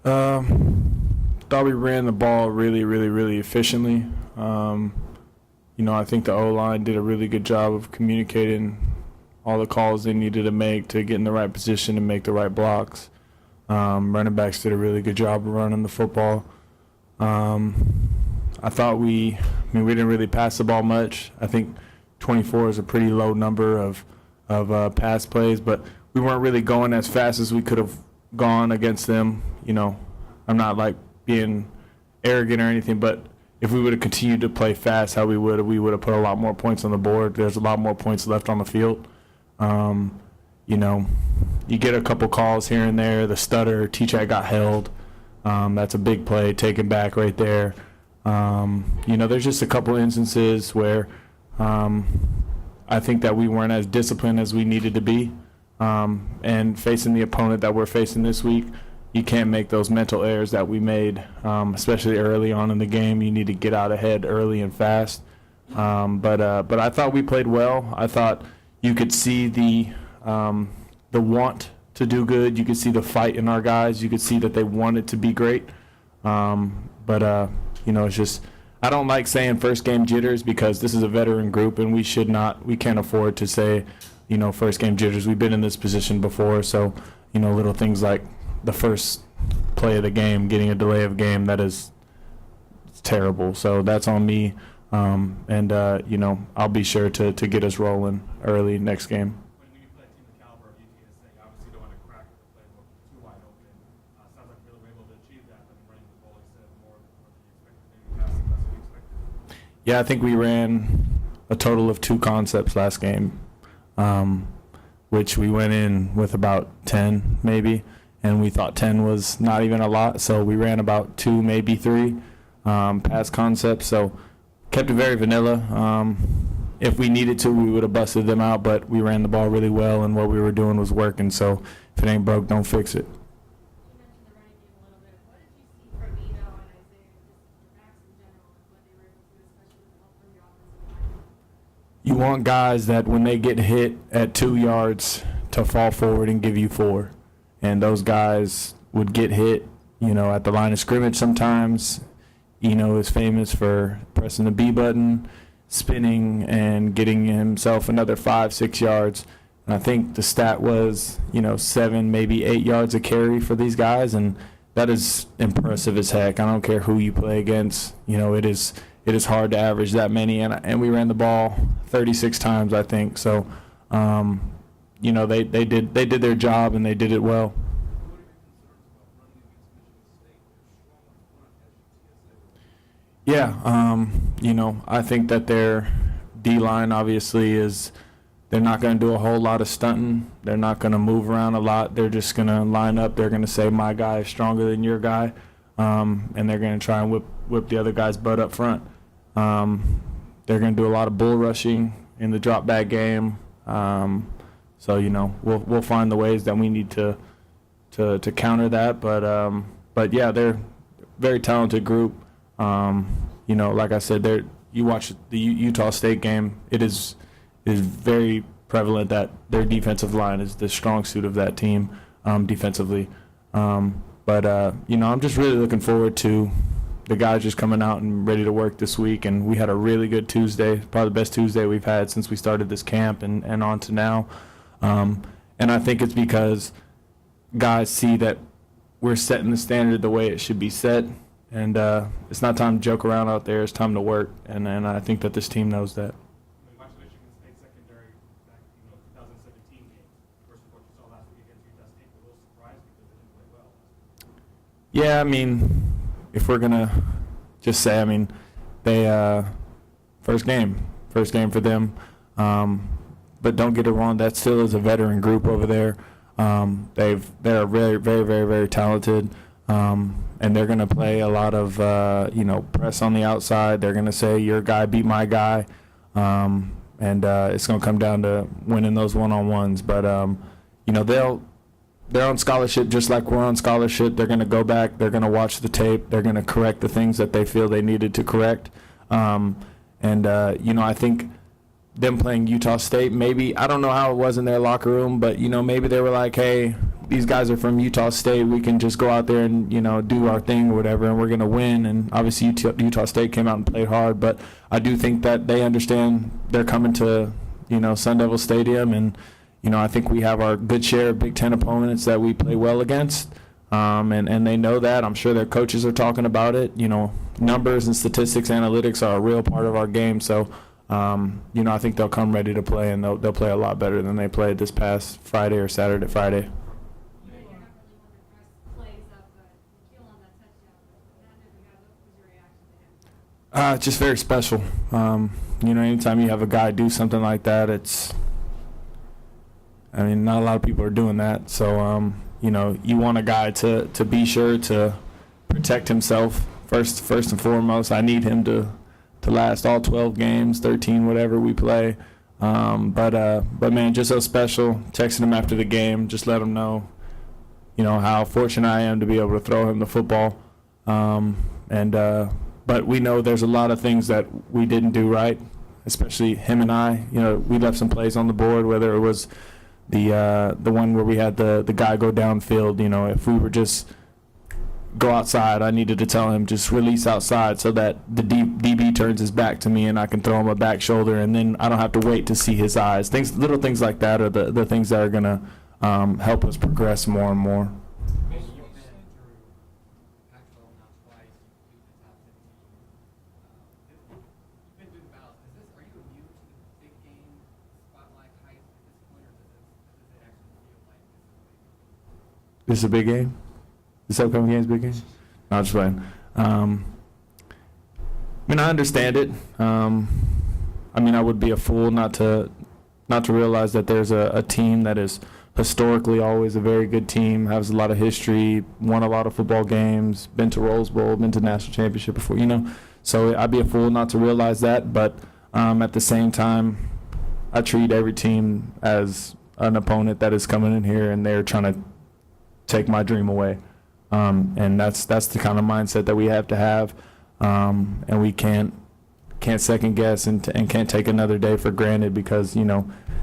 Thought we ran the ball really, really, really efficiently. I think the O-line did a really good job of communicating all the calls they needed to make to get in the right position and make the right blocks. Running backs did a really good job of running the football. I thought we didn't really pass the ball much. I think 24 is a pretty low number of pass plays, but we weren't really going as fast as we could have gone against them. I'm not like being arrogant or anything, but if we would have continued to play fast how we would have put a lot more points on the board. There's a lot more points left on the field. You get a couple calls here and there. The stutter, T-Chat got held. That's a big play taken back right there. There's just a couple instances where I think that we weren't as disciplined as we needed to be. And facing the opponent that we're facing this week, you can't make those mental errors that we made, especially early on in the game. You need to get out ahead early and fast. But I thought we played well. I thought you could see the want to do good. You could see the fight in our guys. You could see that they wanted to be great. It's just I don't like saying first game jitters because this is a veteran group and we can't afford to say, first game jitters. We've been in this position before, so little things like the first play of the game, getting a delay of game, that is terrible. So that's on me. I'll be sure to get us rolling early next game. When you play a team the caliber of UTSA, you obviously don't want to crack the playbook too wide open. Sounds like we were able to achieve that, but running the ball, like I said, more than you expected, maybe passing less than you expected. Yeah, I think we ran a total of 2 concepts last game, which we went in with about 10 maybe, and we thought 10 was not even a lot, so we ran about 2, maybe 3 pass concepts. So kept it very vanilla. If we needed to, we would have busted them out, but we ran the ball really well, and what we were doing was working. So if it ain't broke, don't fix it. You mentioned the running game a little bit. What did you see from Ito and Isaiah, just the backs in general, and what they were able to do, especially with the help from the offensive line? You want guys that when they get hit at 2 yards to fall forward and give you 4. And those guys would get hit, at the line of scrimmage sometimes. Is famous for pressing the B button, spinning, and getting himself another 5-6 yards. And I think the stat was, 7, maybe 8 yards a carry for these guys, and that is impressive as heck. I don't care who you play against. It is hard to average that many, and we ran the ball 36 times, I think. So, they did their job and they did it well. Yeah, I think that their D-line obviously they're not going to do a whole lot of stunting. They're not going to move around a lot. They're just going to line up. They're going to say, my guy is stronger than your guy, and they're going to try and whip the other guy's butt up front. They're going to do a lot of bull rushing in the drop back game. So, we'll find the ways that we need to counter that. But yeah, they're a very talented group. Like I said, you watch the Utah State game, it is very prevalent that their defensive line is the strong suit of that team defensively. I'm just really looking forward to the guys just coming out and ready to work this week. And we had a really good Tuesday, probably the best Tuesday we've had since we started this camp and on to now. And I think it's because guys see that we're setting the standard the way it should be set. And it's not time to joke around out there. It's time to work. And I think that this team knows that. When you watch Michigan State secondary back, 2017 game versus what you saw last week against Utah State, were a little surprised because they didn't play well. Yeah, if we're gonna just say, they first game for them. But don't get it wrong, that still is a veteran group over there. They're very, very, very, very talented. And they're going to play a lot of, press on the outside. They're going to say, your guy beat my guy. It's going to come down to winning those one-on-ones. But, they're on scholarship just like we're on scholarship. They're going to go back. They're going to watch the tape. They're going to correct the things that they feel they needed to correct. I think them playing Utah State, maybe, I don't know how it was in their locker room, but, maybe they were like, hey, these guys are from Utah State. We can just go out there and, do our thing or whatever, and we're going to win. And obviously Utah State came out and played hard, but I do think that they understand they're coming to, Sun Devil Stadium, and, I think we have our good share of Big Ten opponents that we play well against. And they know that. I'm sure their coaches are talking about it. Numbers and statistics, analytics are a real part of our game. So, I think they'll come ready to play, and they'll play a lot better than they played this past Friday or Friday. You're not really one to press plays up, but Kill on that touchdown. That never got up. What was your reaction to him? It's just very special. Anytime you have a guy do something like that, not a lot of people are doing that. So, you want a guy to be sure to protect himself first and foremost. I need him to last all 12 games, 13, whatever we play. But man, just so special. Texting him after the game, just let him know, how fortunate I am to be able to throw him the football. But we know there's a lot of things that we didn't do right, especially him and I. We left some plays on the board, whether it was the one where we had the guy go downfield. If we were just go outside, I needed to tell him just release outside so that the DB turns his back to me and I can throw him a back shoulder, and then I don't have to wait to see his eyes. Little things like that are the things that are going to help us progress more and more. This is a big game? This upcoming game is a big game? No, I'm just playing. I understand it. I would be a fool not to realize that there's a team that is historically always a very good team, has a lot of history, won a lot of football games, been to Rose Bowl, been to national championship before, So I'd be a fool not to realize that. But at the same time, I treat every team as an opponent that is coming in here and they're trying to take my dream away. And that's the kind of mindset that we have to have. And we can't second guess and can't take another day for granted because,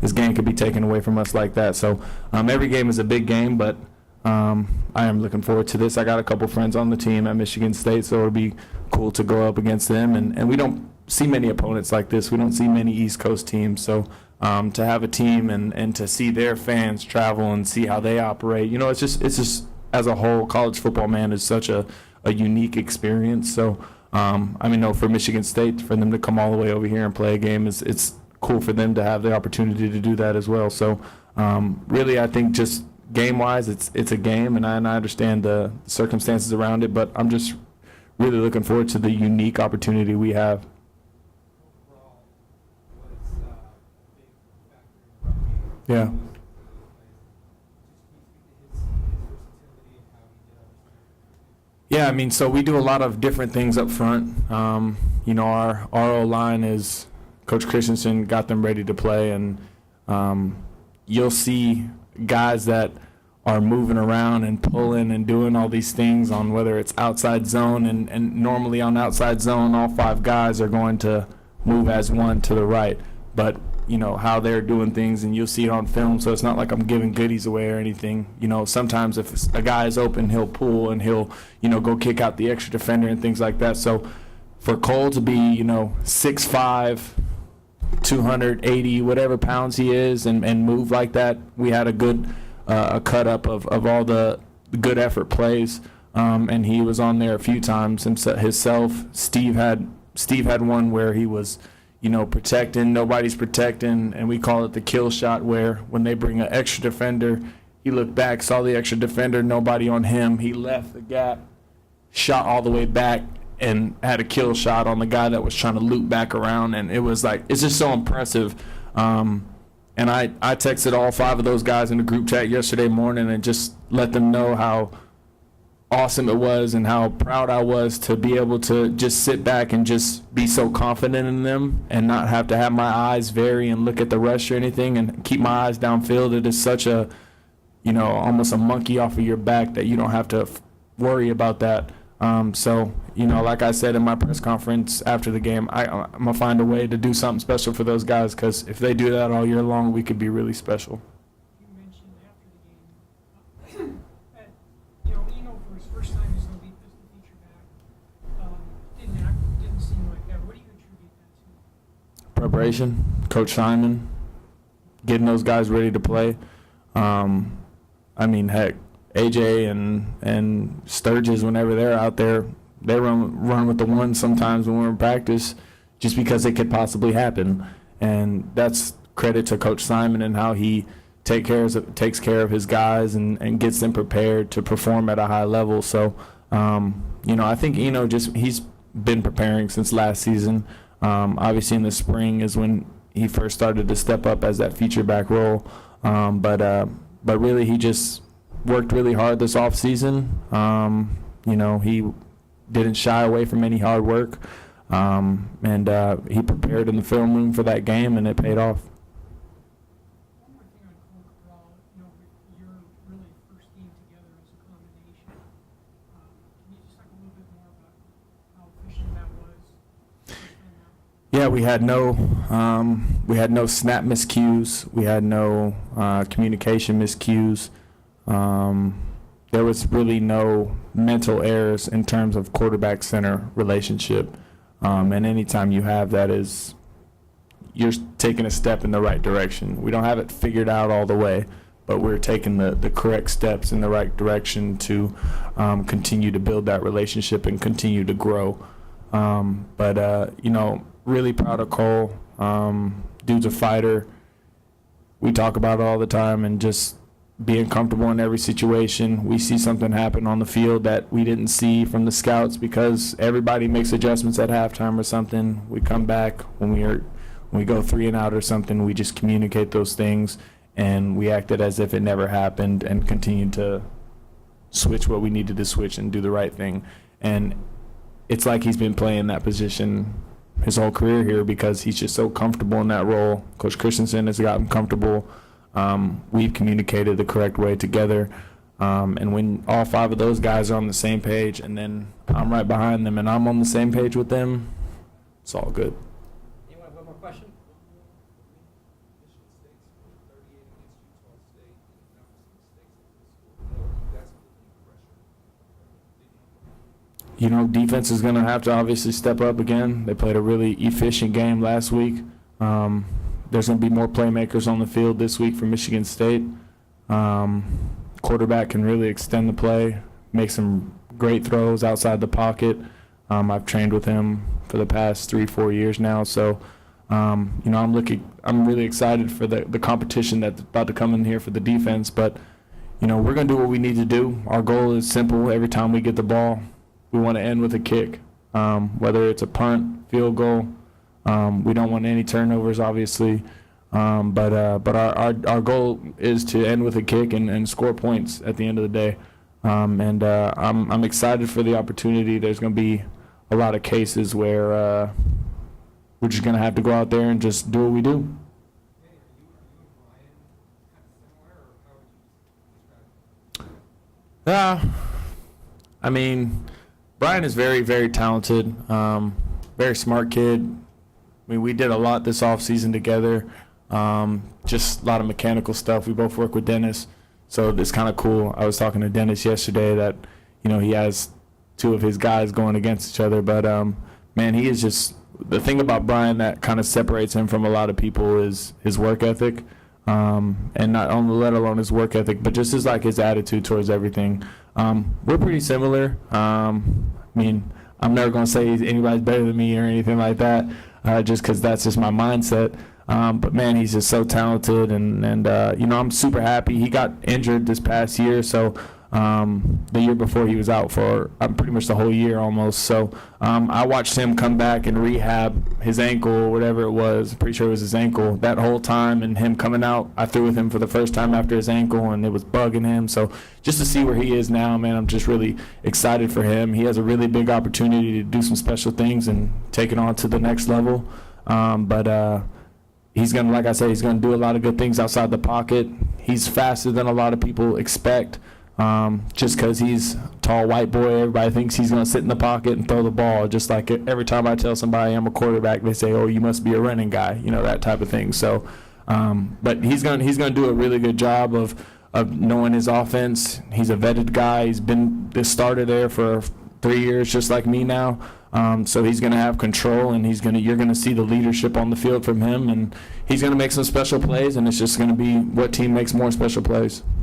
this game could be taken away from us like that. So every game is a big game, but I am looking forward to this. I got a couple friends on the team at Michigan State, so it'll be cool to go up against them. And we don't see many opponents like this. We don't see many East Coast teams. So to have a team and to see their fans travel and see how they operate, it's just as a whole, college football, man, is such a unique experience. So, for Michigan State, for them to come all the way over here and play a game, it's cool for them to have the opportunity to do that as well. So, really, I think just game-wise, it's a game, and I understand the circumstances around it, but I'm just really looking forward to the unique opportunity we have. Yeah. Yeah, so we do a lot of different things up front. Our O-line is Coach Christensen got them ready to play, and you'll see guys that are moving around and pulling and doing all these things on whether it's outside zone, and normally on outside zone, all five guys are going to move as one to the right. But how they're doing things, and you'll see it on film, so it's not like I'm giving goodies away or anything. Sometimes if a guy is open, he'll pull and he'll, go kick out the extra defender and things like that. So for Cole to be, 6'5", 280, whatever pounds he is, and move like that, we had a good a cut up of all the good effort plays, and he was on there a few times himself. Steve had one where he was protecting, nobody's protecting, and we call it the kill shot, where when they bring an extra defender, he looked back, saw the extra defender, nobody on him, he left the gap, shot all the way back, and had a kill shot on the guy that was trying to loop back around, and it was like, it's just so impressive. And I texted all five of those guys in the group chat yesterday morning and just let them know how awesome it was and how proud I was to be able to just sit back and just be so confident in them and not have to have my eyes vary and look at the rush or anything and keep my eyes downfield. It is such a, almost a monkey off of your back that you don't have to worry about that. So, like I said in my press conference after the game, I'm going to find a way to do something special for those guys, because if they do that all year long, we could be really special. You mentioned after the game for his first time as the feature back, didn't seem like that. What do you attribute that to? Preparation, Coach Simon, getting those guys ready to play. I mean, heck, AJ and Sturgis, whenever they're out there, they run with the ones sometimes when we're in practice, just because it could possibly happen. And that's credit to Coach Simon and how he takes care of his guys and gets them prepared to perform at a high level. So, I think he's been preparing since last season. Obviously, in the spring is when he first started to step up as that feature back role. But really, he just worked really hard this off season. He didn't shy away from any hard work, and he prepared in the film room for that game, and it paid off. One more thing on Cole Cabral, your really first game together as a combination. Can you just talk a little bit more about how efficient that was? Yeah, we had no snap miscues. We had no communication miscues. There was really no mental errors in terms of quarterback-center relationship. And anytime you have that, you're taking a step in the right direction. We don't have it figured out all the way, but we're taking the correct steps in the right direction to continue to build that relationship and continue to grow. Really proud of Cole. Dude's a fighter. We talk about it all the time, and just being comfortable in every situation. We see something happen on the field that we didn't see from the scouts because everybody makes adjustments at halftime or something. We come back when we go 3 and out or something. We just communicate those things, and we acted as if it never happened and continued to switch what we needed to switch and do the right thing. And it's like he's been playing that position his whole career here because he's just so comfortable in that role. Coach Christensen has gotten comfortable. We've communicated the correct way together. And when all 5 of those guys are on the same page and then I'm right behind them and I'm on the same page with them, it's all good. Anyone have one more question? Defense is going to have to obviously step up again. They played a really efficient game last week. There's going to be more playmakers on the field this week for Michigan State. Quarterback can really extend the play, make some great throws outside the pocket. I've trained with him for the past 3-4 years now, so I'm really excited for the competition that's about to come in here for the defense. But we're going to do what we need to do. Our goal is simple. Every time we get the ball, we want to end with a kick, whether it's a punt, field goal. We don't want any turnovers, obviously, but our goal is to end with a kick and score points at the end of the day. I'm excited for the opportunity. There's going to be a lot of cases where we're just going to have to go out there and just do what we do. Brian is very, very talented, very smart kid. We did a lot this offseason together, just a lot of mechanical stuff. We both work with Dennis, so it's kind of cool. I was talking to Dennis yesterday that, he has 2 of his guys going against each other. But, he is just – the thing about Brian that kind of separates him from a lot of people is his work ethic, and not only let alone his work ethic, but just his attitude towards everything. We're pretty similar. I'm never going to say anybody's better than me or anything like that. Just because that's just my mindset. But, man, he's just so talented, and I'm super happy. He got injured this past year, so the year before he was out for pretty much the whole year almost. So I watched him come back and rehab his ankle or whatever it was. I'm pretty sure it was his ankle that whole time, and him coming out, I threw with him for the first time after his ankle, and it was bugging him. So just to see where he is now, man, I'm just really excited for him. He has a really big opportunity to do some special things and take it on to the next level. He's going to, like I said, he's going to do a lot of good things outside the pocket. He's faster than a lot of people expect. Just because he's a tall white boy, everybody thinks he's going to sit in the pocket and throw the ball. Just like every time I tell somebody I'm a quarterback, they say, "Oh, you must be a running guy," that type of thing. So, but he's going to do a really good job of of knowing his offense. He's a vetted guy. He's been the starter there for 3 years, just like me now. So he's going to have control, and you're going to see the leadership on the field from him, and he's going to make some special plays, and it's just going to be what team makes more special plays.